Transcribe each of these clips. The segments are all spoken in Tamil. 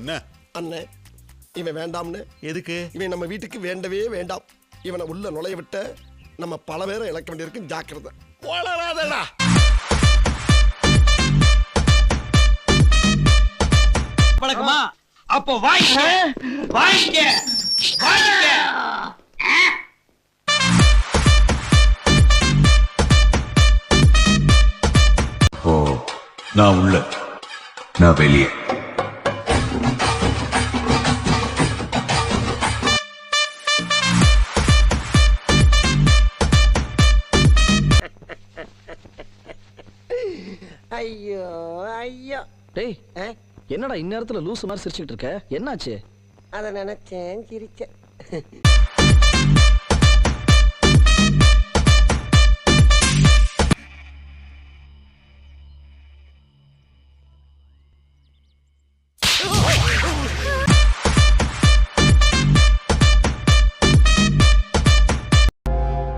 என்ன அண்ணே இவன் வேண்டாம்னு. எதுக்கு? இவன் நம்ம வீட்டுக்கு வேண்டவே வேண்டாம். இவனை உள்ள நுழைய விட்ட நம்ம பல பேரை இழக்க வேண்டியிருக்கும். ஜாக்கிரதை. வளராதடா. பழக்கமா? அப்போ வாங்கிக்க வாங்கிக்க வாங்கிக்க. ஓ, நான் உள்ள, நான் வெளியே. ஐயோ ஐயோ. டேய் என்னடா இந்நேரத்துல லூசு மாதிரி சிரிச்சுக்கிட்டு இருக்க? என்னாச்சு? அத நினைச்சேன் சிரிச்சேன்.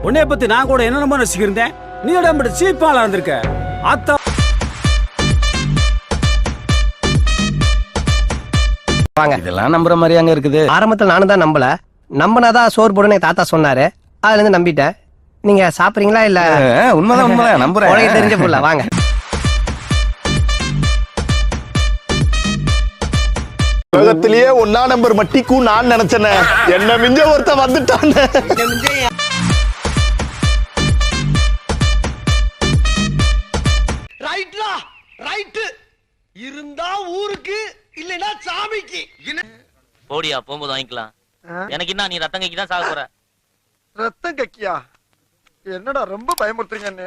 உன்னைய பத்தி நான் கூட என்னென்னமோ ரசிக்கிறேன். நீ உடம்பு சீப்பாலா இருந்திருக்க. அத்தா இதெல்லாம் நம்புற மாதிரி அங்க இருக்குது. ஆரம்பத்துல நானும் தான் நம்பல. நம்பினாதான் சோறு போடுன்னு தாத்தா சொன்னாரு. அதுல இருந்து நம்பிட்டேன். நீங்க சாப்பிடுறீங்களா இல்ல? உண்மைதான் உண்மைதான் நம்புறேன். உனக்கு தெரிஞ்ச புள்ள வாங்க. உலகத்திலேயே ஒன்னா நம்பர் மட்டிக்கும் நான் நினைச்சேன். என்ன மிஞ்ச ஒருத்த வந்துட்டான். ரைட்லா ரைட். இருந்தா ஊருக்கு இல்லனா சாமிக்கு. போடியா போகும்போது வாங்கிக்கலாம். எனக்கு என்ன, நீ ரத்தம் கக்கி தான் சாக போற. ரத்தம் கக்கியா? என்னடா ரொம்ப பயமுறுத்துறீங்க.